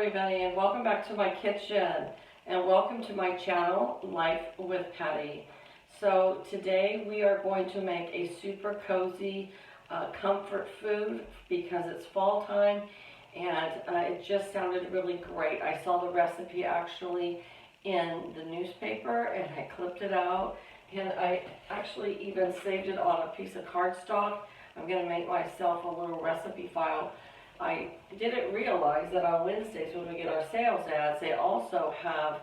everybody, and welcome back to my kitchen, and welcome to my channel, Life with Patty. So today we are going to make a super cozy comfort food because it's fall time, and it just sounded really great. I saw the recipe actually in the newspaper, and I clipped it out, and I actually even saved it on a piece of cardstock. I'm going to make myself a little recipe file. I didn't realize that on Wednesdays when we get our sales ads, they also have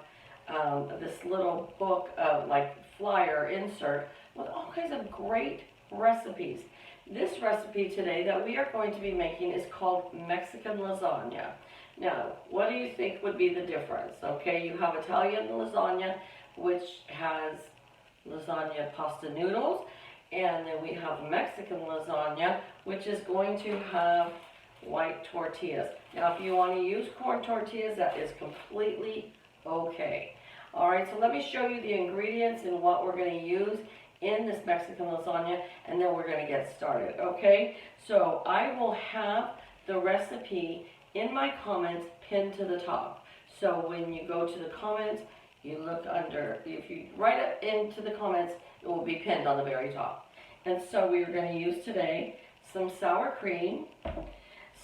this little book of like flyer insert with all kinds of great recipes. This recipe today that we are going to be making is called Mexican lasagna. Now, what do you think would be the difference? Okay, you have Italian lasagna, which has lasagna pasta noodles, and then we have Mexican lasagna, which is going to have white tortillas. Now, if you want to use corn tortillas, that is completely okay. All right, so let me show you the ingredients and what we're going to use in this Mexican lasagna, and then we're going to get started, okay? So I will have the recipe in my comments pinned to the top. So when you go to the comments, you look under, if you write it into the comments, it will be pinned on the very top. And so we are going to use today some sour cream,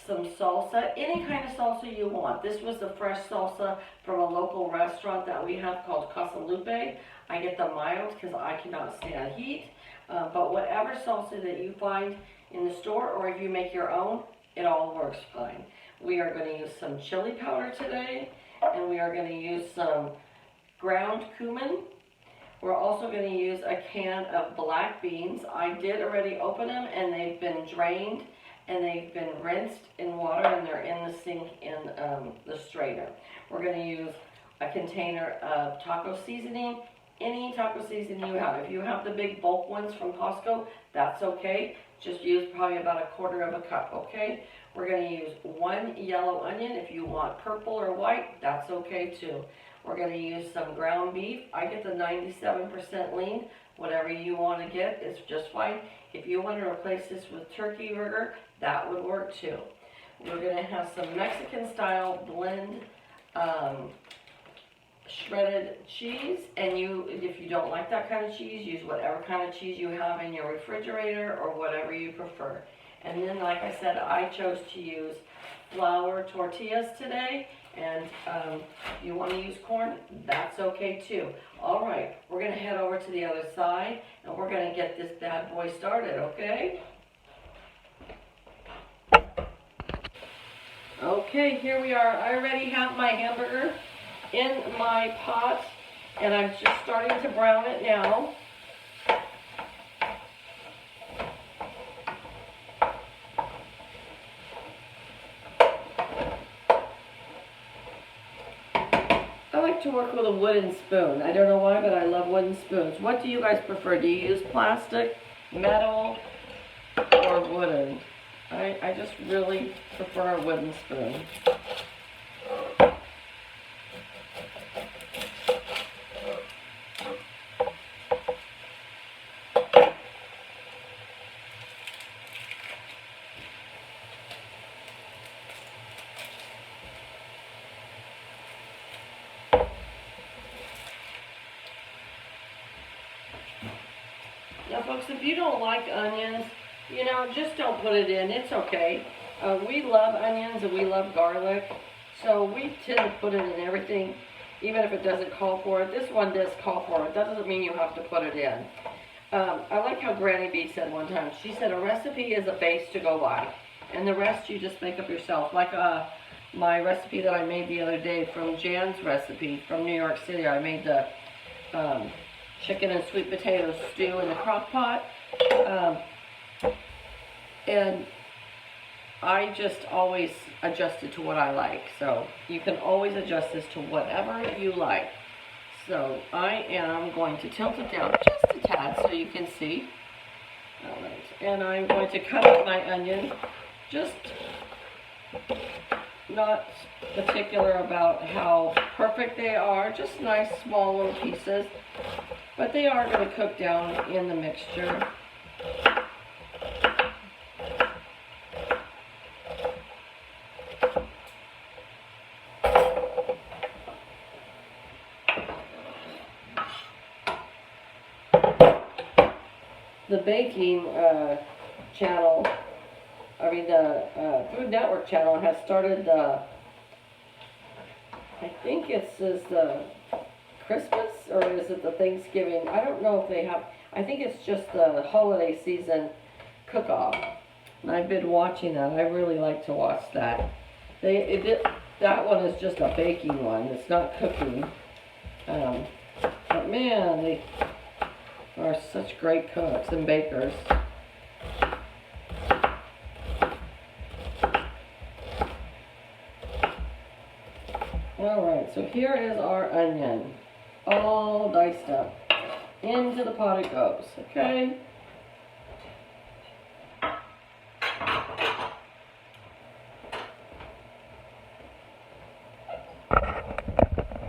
some salsa, any kind of salsa you want. This was the fresh salsa from a local restaurant that we have called Casa Lupe. I get the mild because I cannot stand heat. But whatever salsa that you find in the store, or if you make your own, it all works fine. We are going to use some chili powder today, and we are going to use some ground cumin. We're also going to use a can of black beans. I did already open them, and they've been drained, and they've been rinsed in water, and they're in the sink in the strainer. We're going to use a container of taco seasoning, any taco seasoning you have. If you have the big bulk ones from Costco, that's okay. Just use probably about a quarter of a cup, okay? We're going to use one yellow onion. If you want purple or white, that's okay too. We're going to use some ground beef. I get the 97% lean. Whatever you want to get is just fine. If you want to replace this with turkey burger, that would work too. We're going to have some Mexican style blend shredded cheese, and if you don't like that kind of cheese, use whatever kind of cheese you have in your refrigerator or whatever you prefer. And then, like I said, I chose to use flour tortillas today, and if you want to use corn, that's okay too. All right, we're going to head over to the other side, and we're going to get this bad boy started, okay? Okay, here we are. I already have my hamburger in my pot, and I'm just starting to brown it now. I like to work with a wooden spoon. I don't know why, but I love wooden spoons. What do you guys prefer? Do you use plastic, metal, or wooden? I just really prefer a wooden spoon. Now, folks, if you don't like onions, you know, just don't put it in. It's okay. We love onions and we love garlic, so we tend to put it in everything, even if it doesn't call for it. This one does call for it. That doesn't mean you have to put it in. I like how Granny B said one time. She said a recipe is a base to go by, and the rest you just make up yourself. Like my recipe that I made the other day from Jan's recipe from New York City. I made the chicken and sweet potato stew in the crock pot. And I just always adjust it to what I like. So you can always adjust this to whatever you like. So I am going to tilt it down just a tad so you can see. All right. And I'm going to cut up my onion. Just not particular about how perfect they are. Just nice small little pieces. But they are going to cook down in the mixture. the baking channel, I mean the Food Network channel has started the, I think it's the Christmas, or is it the Thanksgiving? I don't know if they have, I think it's just the holiday season cook-off. And I've been watching that. I really like to watch that. That one is just a baking one. It's not cooking. But man, they are such great cooks and bakers. Alright, so here is our onion. All diced up. Into the pot it goes, okay?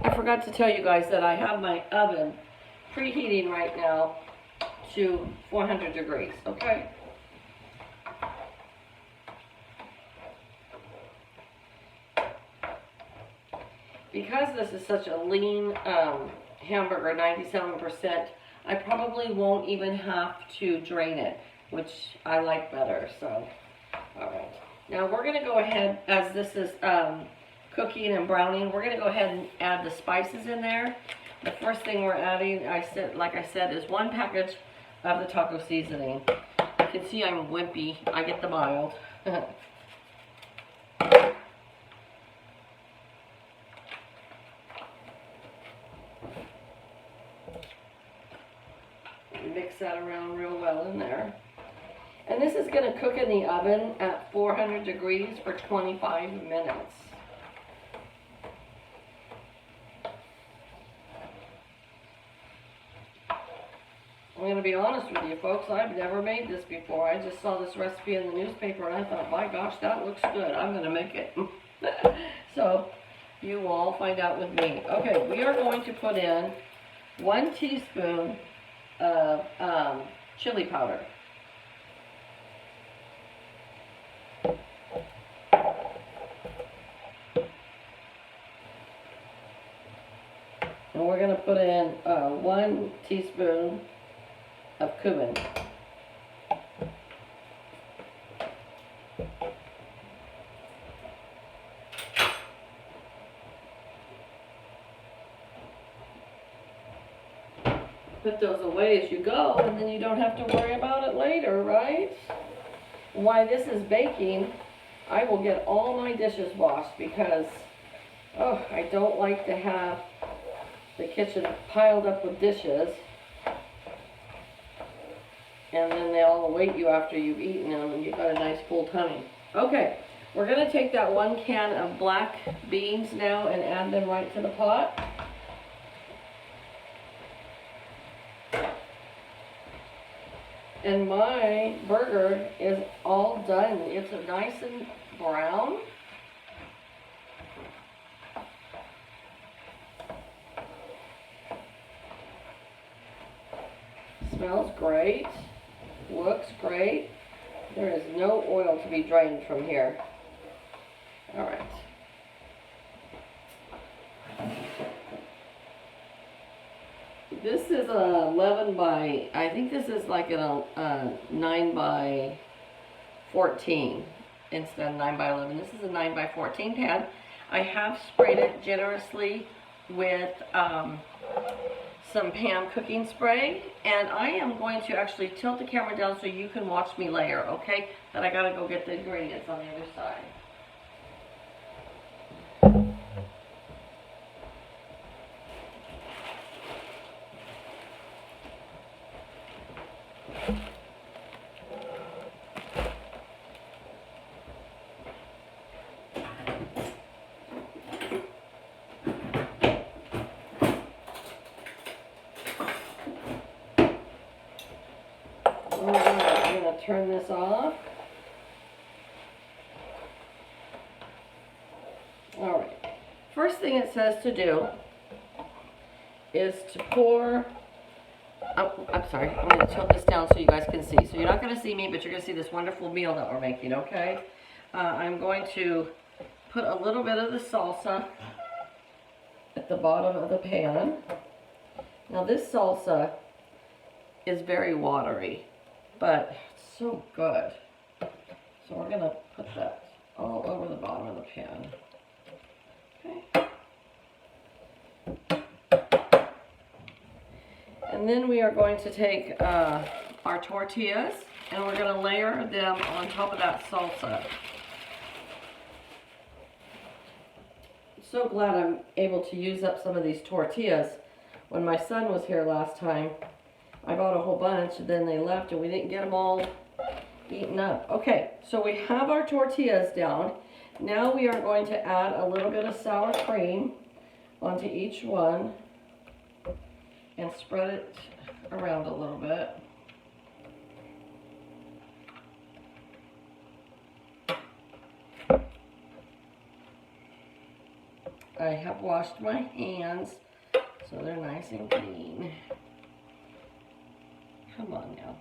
I forgot to tell you guys that I have my oven preheating right now to 400 degrees, okay? Because this is such a lean hamburger, 97%, I probably won't even have to drain it, which I like better, so, alright. Now we're going to go ahead, as this is cooking and browning, we're going to go ahead and add the spices in there. The first thing we're adding, like I said, is 1 package of the taco seasoning. You can see I'm wimpy. I get the mild. Mix that around real well in there. And this is going to cook in the oven at 400 degrees for 25 minutes. I'm going to be honest with you folks, I've never made this before. I just saw this recipe in the newspaper and I thought, my gosh, that looks good. I'm going to make it. So, you will all find out with me. Okay, we are going to put in 1 teaspoon of chili powder. And we're going to put in 1 teaspoon of cumin. Put those away as you go, and then you don't have to worry about it later, right? While this is baking, I will get all my dishes washed because, oh, I don't like to have the kitchen piled up with dishes. And then they all await you after you've eaten them and you've got a nice full tummy. Okay, we're going to take that 1 can of black beans now and add them right to the pot. And my burger is all done. It's nice and brown. Smells great. Looks great. There is no oil to be drained from here. Alright. This is a 11 by, I think this is like a 9 by 14 instead of 9 by 11. This is a 9 by 14 pan. I have sprayed it generously with some pan cooking spray, and I am going to actually tilt the camera down so you can watch me layer, okay? But I gotta go get the ingredients on the other side. I'm going to turn this off. Alright. First thing it says to do is to pour, I'm sorry, I'm going to tilt this down so you guys can see. So you're not going to see me, but you're going to see this wonderful meal that we're making, okay? I'm going to put a little bit of the salsa at the bottom of the pan. Now this salsa is very watery. but it's so good. So we're going to put that all over the bottom of the pan. Okay. And then we are going to take our tortillas and we're going to layer them on top of that salsa. So glad I'm able to use up some of these tortillas. When my son was here last time, I bought a whole bunch and then they left and we didn't get them all eaten up. Okay, so we have our tortillas down. Now we are going to add a little bit of sour cream onto each one and spread it around a little bit. I have washed my hands so they're nice and clean. Come on now.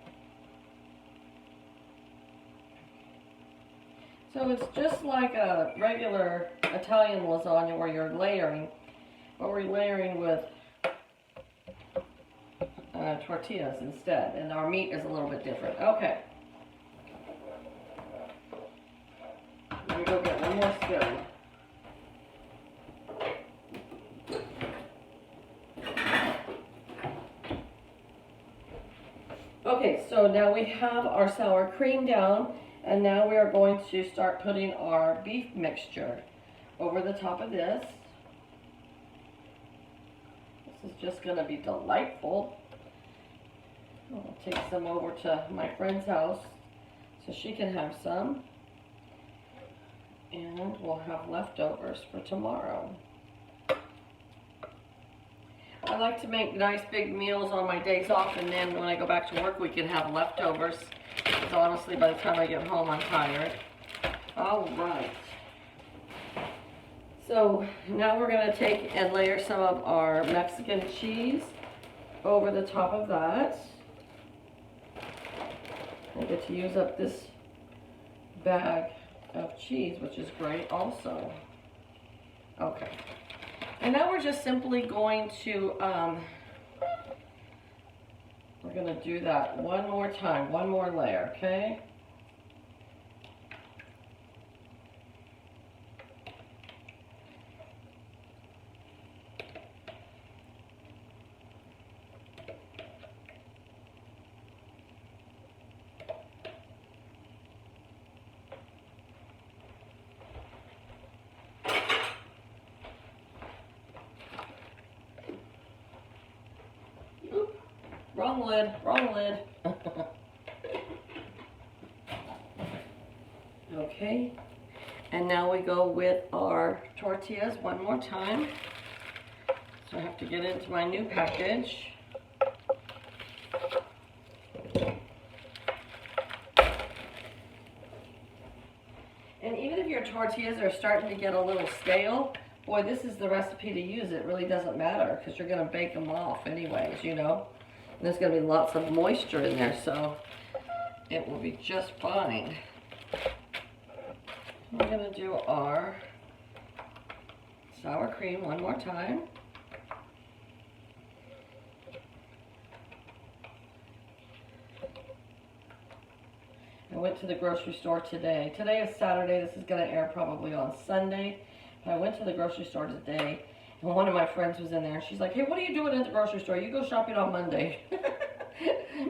So it's just like a regular Italian lasagna where you're layering, but we're layering with tortillas instead, and our meat is a little bit different. Okay. Let me go get one more spoon. Okay, so now we have our sour cream down, and now we are going to start putting our beef mixture over the top of this. This is just going to be delightful. I'll take some over to my friend's house so she can have some, and we'll have leftovers for tomorrow. I like to make nice big meals on my days off, and then when I go back to work we can have leftovers, because honestly by the time I get home I'm tired. Alright, so now we're going to take and layer some of our Mexican cheese over the top of that. I get to use up this bag of cheese, which is great also. Okay. And now we're just simply going to, we're going to do that one more time, one more layer, okay? Wrong lid, wrong lid. Okay, and now we go with our tortillas one more time. So I have to get into my new package. And even if your tortillas are starting to get a little stale, boy, this is the recipe to use. It really doesn't matter because you're going to bake them off anyways, you know. And there's going to be lots of moisture in there, so it will be just fine. We're going to do our sour cream one more time. I went to the grocery store today. Today is Saturday. This is going to air probably on Sunday. But I went to the grocery store today, and one of my friends was in there, and she's like, hey, what are you doing at the grocery store? You go shopping on Monday.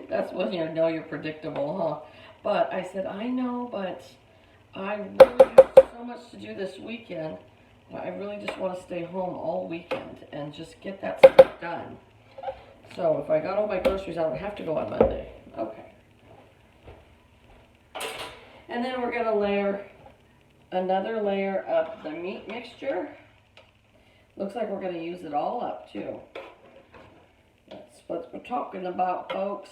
That's when you know you're predictable, huh? But I said, I know, but I really have so much to do this weekend. I really just want to stay home all weekend and just get that stuff done. So if I got all my groceries, I would have to go on Monday. Okay. And then we're going to layer another layer of the meat mixture. Looks like we're going to use it all up too. That's what we're talking about, folks.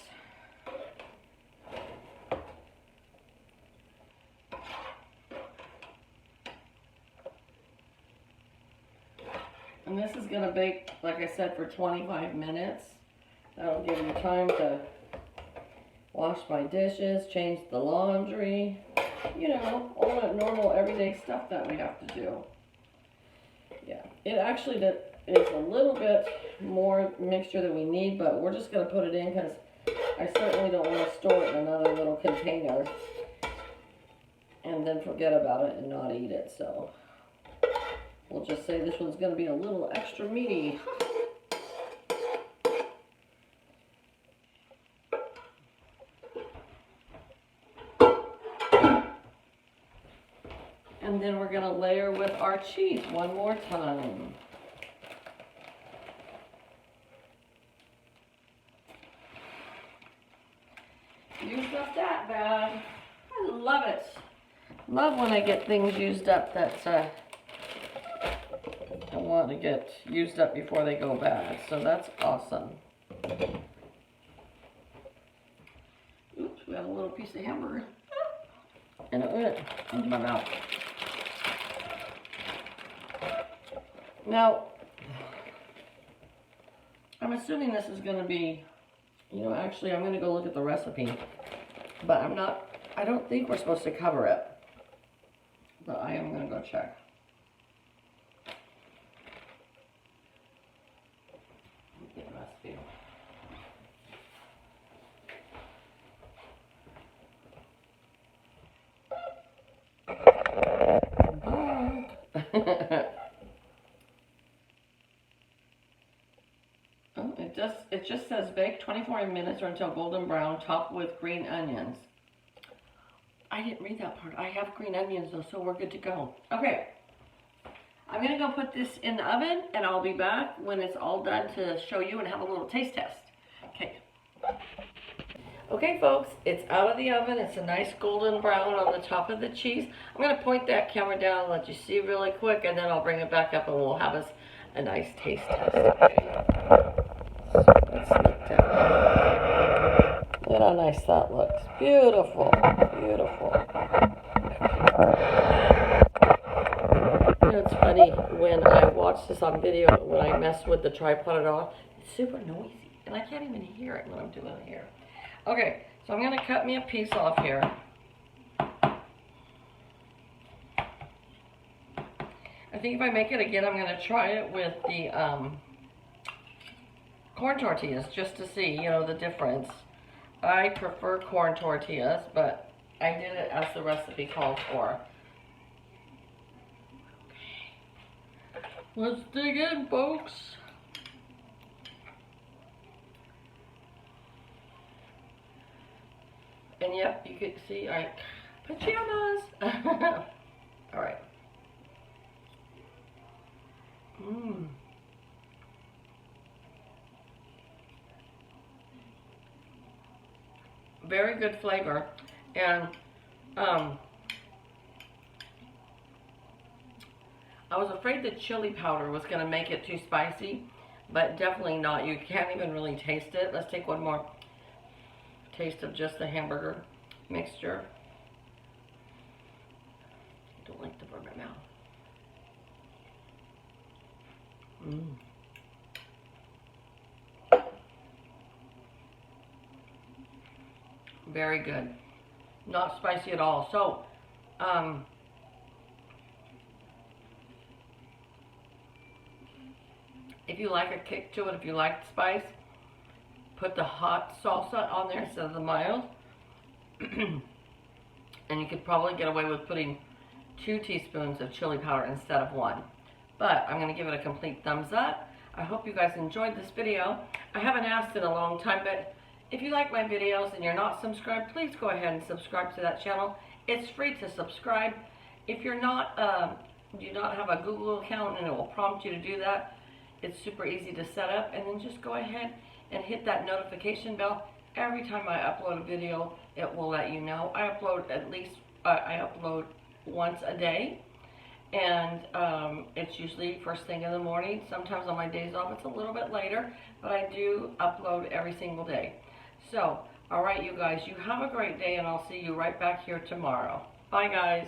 And this is going to bake, like I said, for 25 minutes. That'll give you time to wash my dishes, change the laundry, you know, all that normal everyday stuff that we have to do. Yeah, it actually is a little bit more mixture than we need, but we're just going to put it in because I certainly don't want to store it in another little container and then forget about it and not eat it. So we'll just say this one's going to be a little extra meaty. And then we're going to layer with our cheese one more time. Used up that bad. I love it. Love when I get things used up that I want to get used up before they go bad. So that's awesome. Oops, we got a little piece of hamburger. And it went into my mouth. Now, I'm assuming this is going to be, you know, actually I'm going to go look at the recipe, but I don't think we're supposed to cover it, but I am going to go check. Get the recipe. It just says bake 24 minutes or until golden brown, topped with green onions. I didn't read that part. I have green onions though, so we're good to go. Okay, I'm gonna go put this in the oven and I'll be back when it's all done to show you and have a little taste test. Okay. Okay folks, it's out of the oven. It's a nice golden brown on the top of the cheese. I'm gonna point that camera down and let you see really quick, and then I'll bring it back up and we'll have us a nice taste test. Okay. Let's look down. Look how nice that looks. Beautiful, beautiful. You know, it's funny, when I watch this on video, when I mess with the tripod at all, it's super noisy, and I can't even hear it when I'm doing it here. Okay, so I'm going to cut me a piece off here. I think if I make it again, I'm going to try it with the corn tortillas, just to see, you know, the difference. I prefer corn tortillas, but I did it as the recipe calls for. Okay. Let's dig in, folks. And yep, you can see, alright, pajamas. Alright. Mmm. Very good flavor, and I was afraid the chili powder was going to make it too spicy, but definitely not. You can't even really taste it. Let's take one more taste of just the hamburger mixture. I don't like to burn my mouth. Mmm. Very good. Not spicy at all. So, if you like a kick to it, if you like spice, put the hot salsa on there instead of the mild. And you could probably get away with putting 2 teaspoons of chili powder instead of 1. But I'm going to give it a complete thumbs up. I hope you guys enjoyed this video. I haven't asked in a long time, but if you like my videos and you're not subscribed, please go ahead and subscribe to that channel. It's free to subscribe. If you're not, do not have a Google account and it will prompt you to do that, it's super easy to set up. And then just go ahead and hit that notification bell. Every time I upload a video, it will let you know. I upload at least, I upload once a day. And it's usually first thing in the morning. Sometimes on my days off it's a little bit later, but I do upload every single day. So, alright you guys, you have a great day, and I'll see you right back here tomorrow. Bye guys.